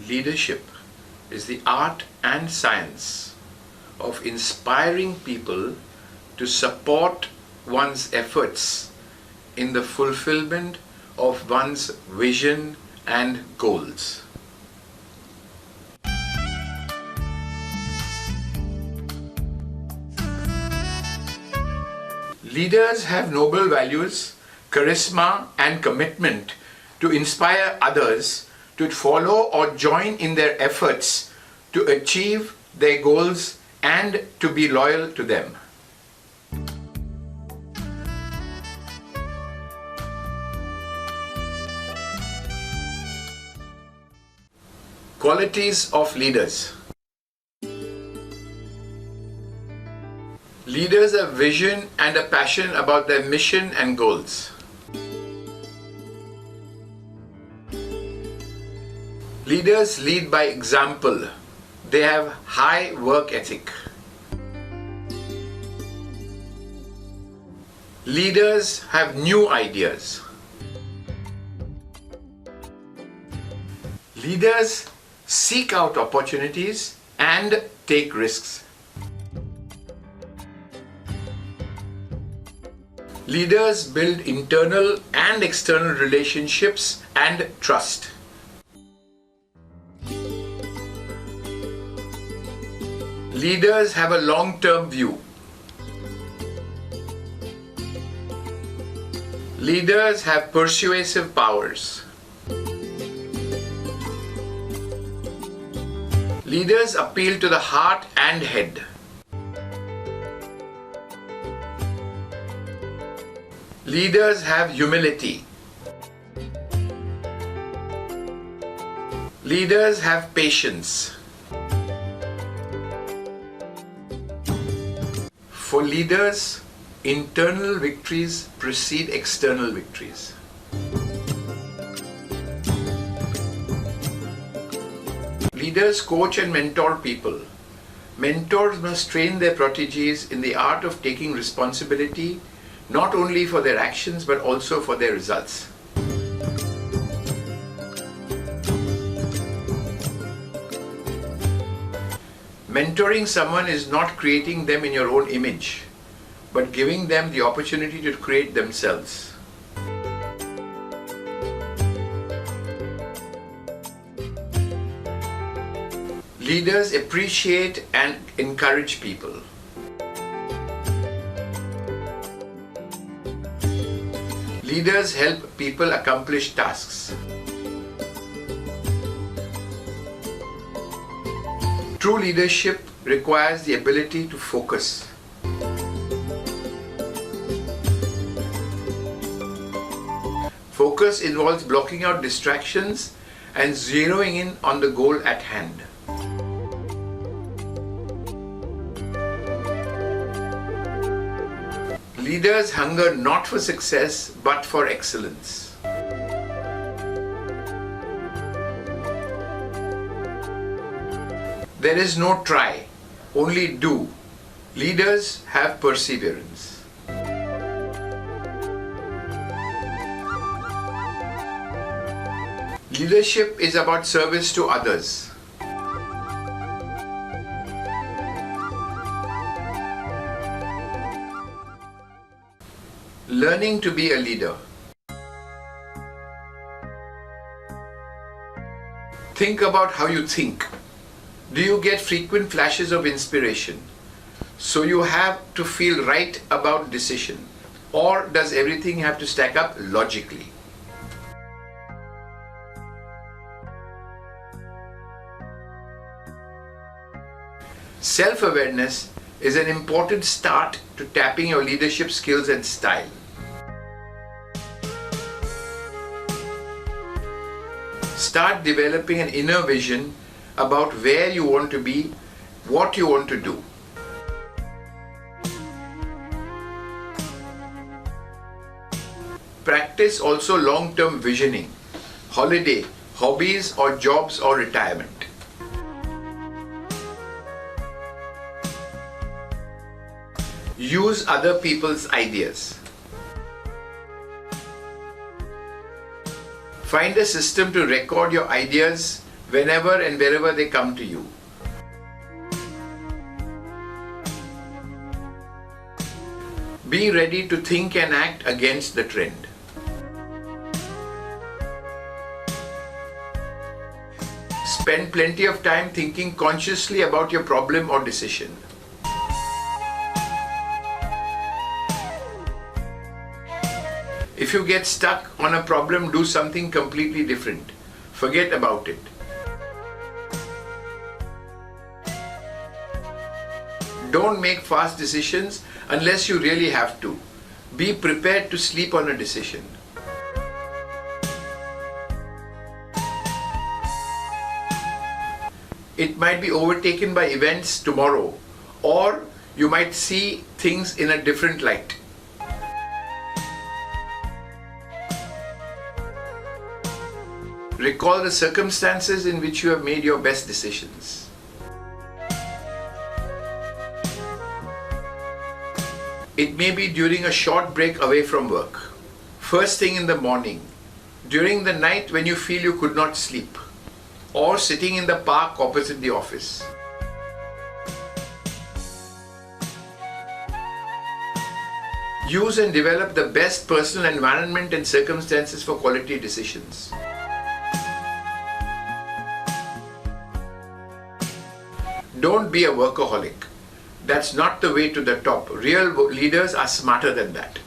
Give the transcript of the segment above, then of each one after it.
Leadership is the art and science of inspiring people to support one's efforts in the fulfillment of one's vision and goals. Leaders have noble values, charisma, and commitment to inspire others to follow or join in their efforts to achieve their goals and to be loyal to them. Qualities of leaders. Leaders have vision and a passion about their mission and goals. Leaders lead by example. They have high work ethic. Leaders have new ideas. Leaders seek out opportunities and take risks. Leaders build internal and external relationships and trust. Leaders have a long-term view. Leaders have persuasive powers. Leaders appeal to the heart and head. Leaders have humility. Leaders have patience. For leaders, internal victories precede external victories. Leaders coach and mentor people. Mentors must train their proteges in the art of taking responsibility not only for their actions but also for their results. Mentoring someone is not creating them in your own image, but giving them the opportunity to create themselves. Leaders appreciate and encourage people. Leaders help people accomplish tasks. True leadership requires the ability to focus. Focus involves blocking out distractions and zeroing in on the goal at hand. Leaders hunger not for success but for excellence. There is no try, only do. Leaders have perseverance. Leadership is about service to others. Learning to be a leader. Think about how you think. Do you get frequent flashes of inspiration? So you have to feel right about decision? Or does everything have to stack up logically? Self-awareness is an important start to tapping your leadership skills and style. Start developing an inner vision about where you want to be, what you want to do. Practice also long-term visioning, holiday, hobbies or jobs or retirement. Use other people's ideas. Find a system to record your ideas whenever and wherever they come to you. Be ready to think and act against the trend. Spend plenty of time thinking consciously about your problem or decision. If you get stuck on a problem, do something completely different. Forget about it. Don't make fast decisions unless you really have to. Be prepared to sleep on a decision. It might be overtaken by events tomorrow, or you might see things in a different light. Recall the circumstances in which you have made your best decisions. It may be during a short break away from work, first thing in the morning, during the night when you feel you could not sleep, or sitting in the park opposite the office. Use and develop the best personal environment and circumstances for quality decisions. Don't be a workaholic. That's not the way to the top. Real leaders are smarter than that.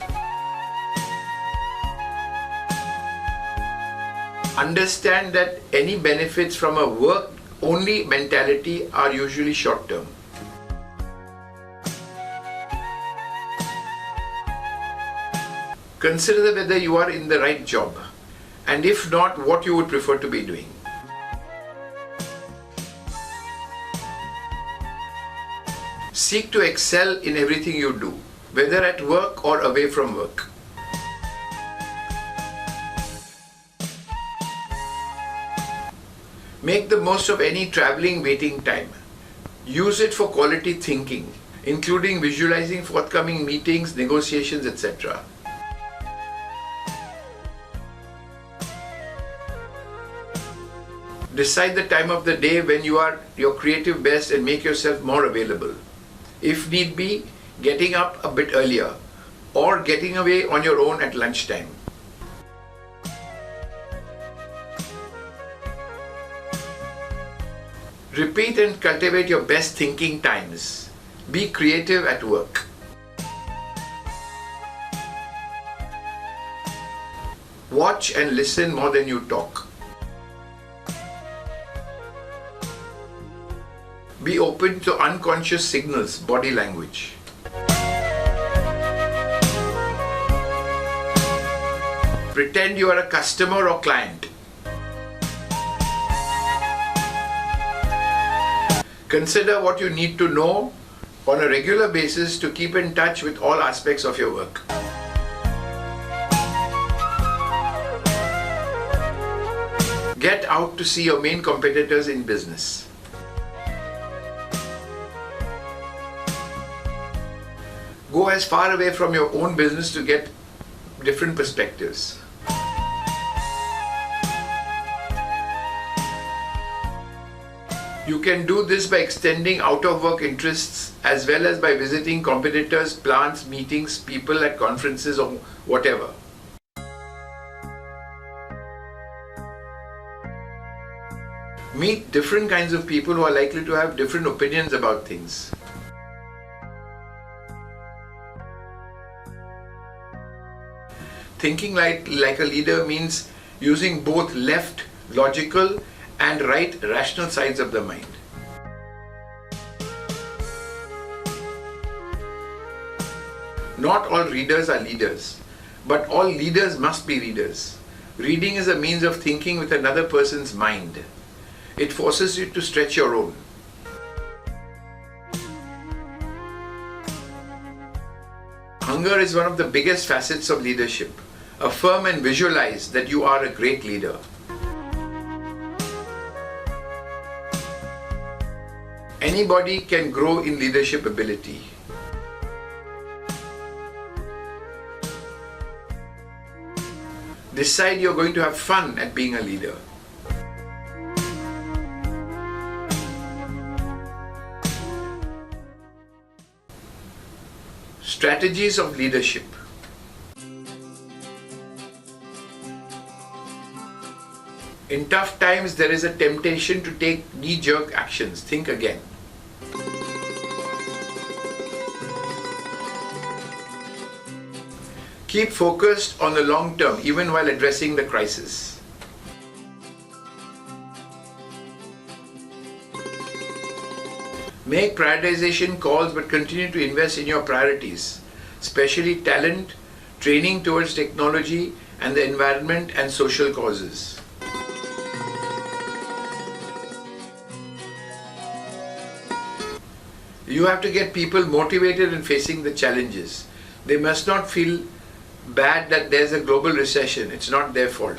Understand that any benefits from a work-only mentality are usually short-term. Consider whether you are in the right job, and if not, what you would prefer to be doing. Seek to excel in everything you do, whether at work or away from work. Make the most of any traveling waiting time. Use it for quality thinking, including visualizing forthcoming meetings, negotiations, etc. Decide the time of the day when you are your creative best and make yourself more available. If need be, getting up a bit earlier or getting away on your own at lunchtime. Repeat and cultivate your best thinking times. Be creative at work. Watch and listen more than you talk. Be open to unconscious signals, body language. Pretend you are a customer or client. Consider what you need to know on a regular basis to keep in touch with all aspects of your work. Get out to see your main competitors in business. Go as far away from your own business to get different perspectives. You can do this by extending out-of-work interests as well as by visiting competitors, plants, meetings, people at conferences or whatever. Meet different kinds of people who are likely to have different opinions about things. Thinking like a leader means using both left, logical, and right, rational sides of the mind. Not all readers are leaders, but all leaders must be readers. Reading is a means of thinking with another person's mind. It forces you to stretch your own. Hunger is one of the biggest facets of leadership. Affirm and visualize that you are a great leader. Anybody can grow in leadership ability. Decide you're going to have fun at being a leader. Strategies of leadership. In tough times, there is a temptation to take knee-jerk actions. Think again. Keep focused on the long term, even while addressing the crisis. Make prioritization calls, but continue to invest in your priorities, especially talent, training towards technology, and the environment and social causes. You have to get people motivated in facing the challenges. They must not feel bad that there's a global recession. It's not their fault.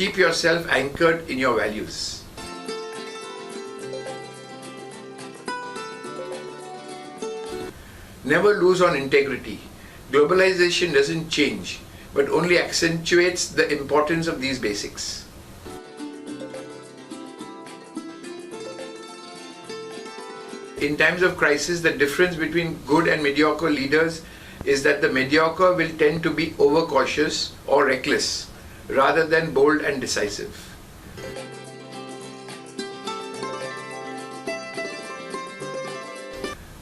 Keep yourself anchored in your values. Never lose on integrity. Globalization doesn't change, but only accentuates the importance of these basics. In times of crisis, the difference between good and mediocre leaders is that the mediocre will tend to be overcautious or reckless rather than bold and decisive.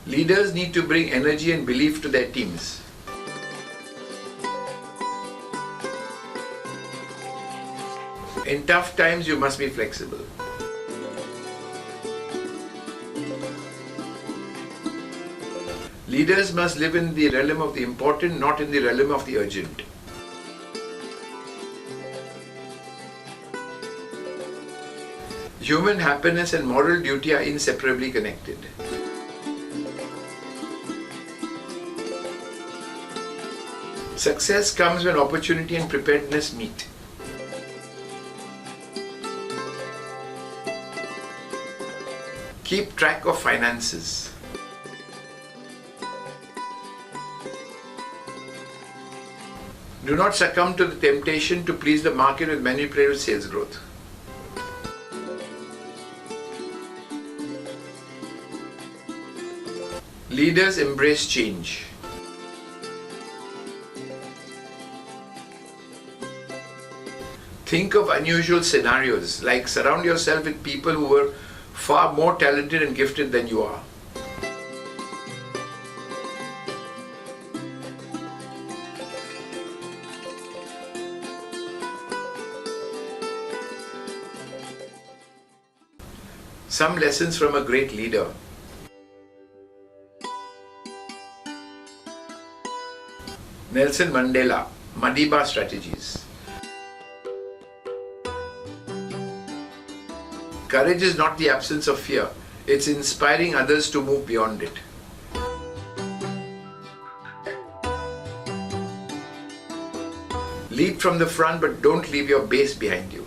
Leaders need to bring energy and belief to their teams. In tough times, you must be flexible. Leaders must live in the realm of the important, not in the realm of the urgent. Human happiness and moral duty are inseparably connected. Success comes when opportunity and preparedness meet. Keep track of finances. Do not succumb to the temptation to please the market with manipulative sales growth. Leaders embrace change. Think of unusual scenarios, like surround yourself with people who are far more talented and gifted than you are. Some lessons from a great leader. Nelson Mandela, Madiba strategies. Courage is not the absence of fear, it's inspiring others to move beyond it. Lead from the front, but don't leave your base behind you.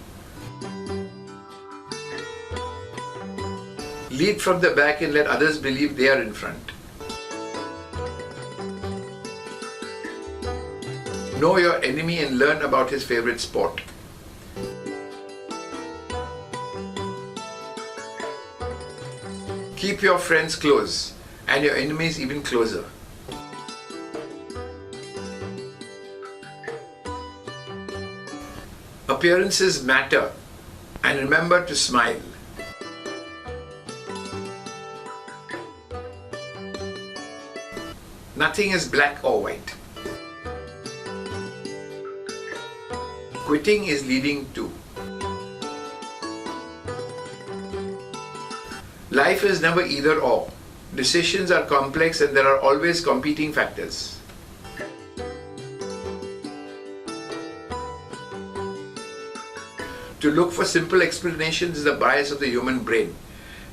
Lead from the back and let others believe they are in front. Know your enemy and learn about his favorite sport. Keep your friends close and your enemies even closer. Appearances matter, and remember to smile. Nothing is black or white. Quitting is leading to. Life is never either or. Decisions are complex and there are always competing factors. To look for simple explanations is the bias of the human brain,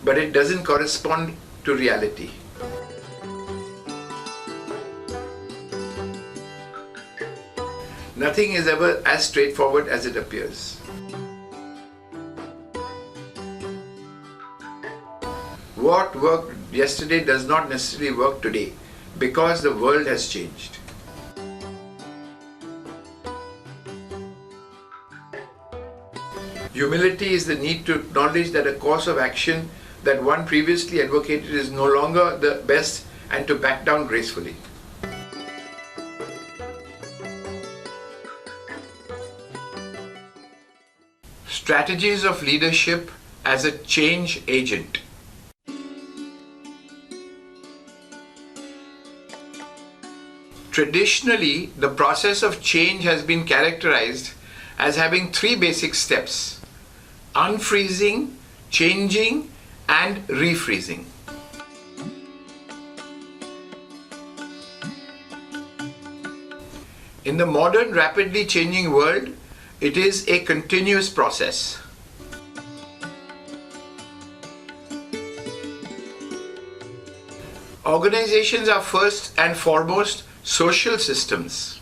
but it doesn't correspond to reality. Nothing is ever as straightforward as it appears. What worked yesterday does not necessarily work today because the world has changed. Humility is the need to acknowledge that a course of action that one previously advocated is no longer the best and to back down gracefully. Strategies of leadership as a change agent. Traditionally, the process of change has been characterized as having three basic steps: unfreezing, changing, and refreezing. In the modern, rapidly changing world, it is a continuous process. Organizations are first and foremost social systems.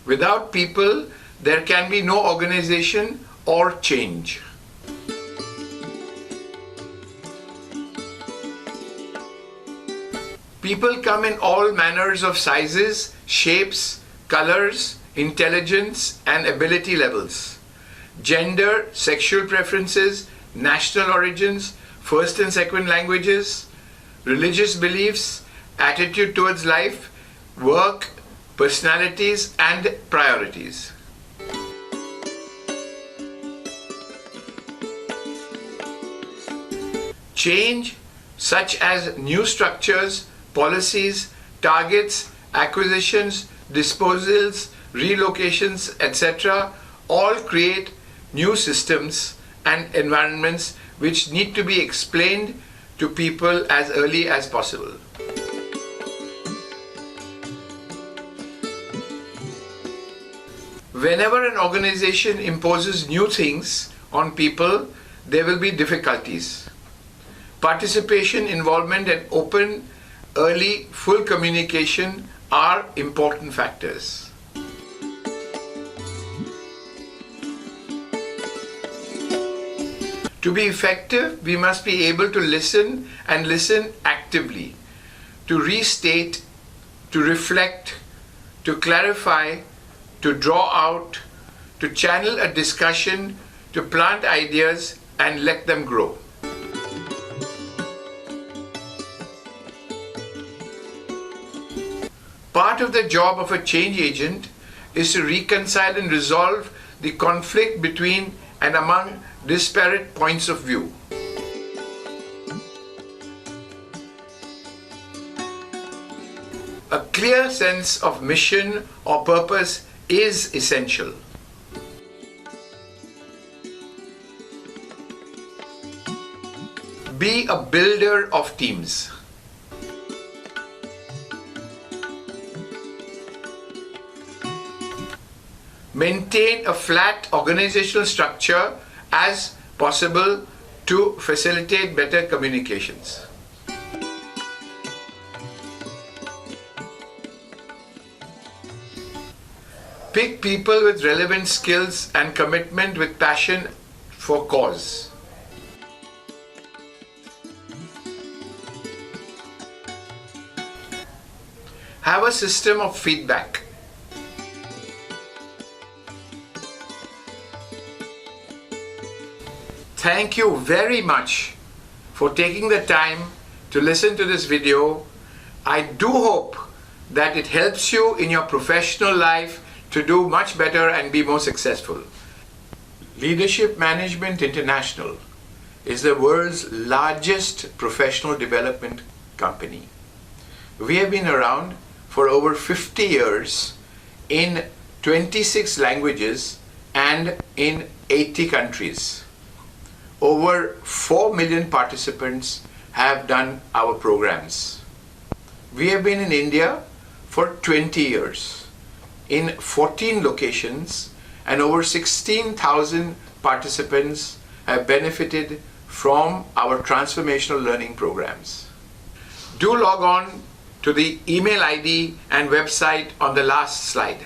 Without people, there can be no organization or change. People come in all manners of sizes, shapes, colors, intelligence and ability levels, gender, sexual preferences, national origins, first and second languages, religious beliefs, attitude towards life, work, personalities and priorities. Change, such as new structures, policies, targets, acquisitions, disposals, relocations, etc., all create new systems and environments which need to be explained to people as early as possible. Whenever an organization imposes new things on people, there will be difficulties. Participation, involvement, and open, early, full communication are important factors. To be effective, we must be able to listen and listen actively, to restate, to reflect, to clarify, to draw out, to channel a discussion, to plant ideas and let them grow. Part of the job of a change agent is to reconcile and resolve the conflict between and among disparate points of view. A clear sense of mission or purpose is essential. Be a builder of teams. Maintain a flat organizational structure as possible to facilitate better communications. Pick people with relevant skills and commitment with passion for cause. Have a system of feedback. Thank you very much for taking the time to listen to this video. I do hope that it helps you in your professional life to do much better and be more successful. Leadership Management International is the world's largest professional development company. We have been around for over 50 years in 26 languages and in 80 countries. Over 4 million participants have done our programs. We have been in India for 20 years, in 14 locations, and over 16,000 participants have benefited from our transformational learning programs. Do log on to the email ID and website on the last slide.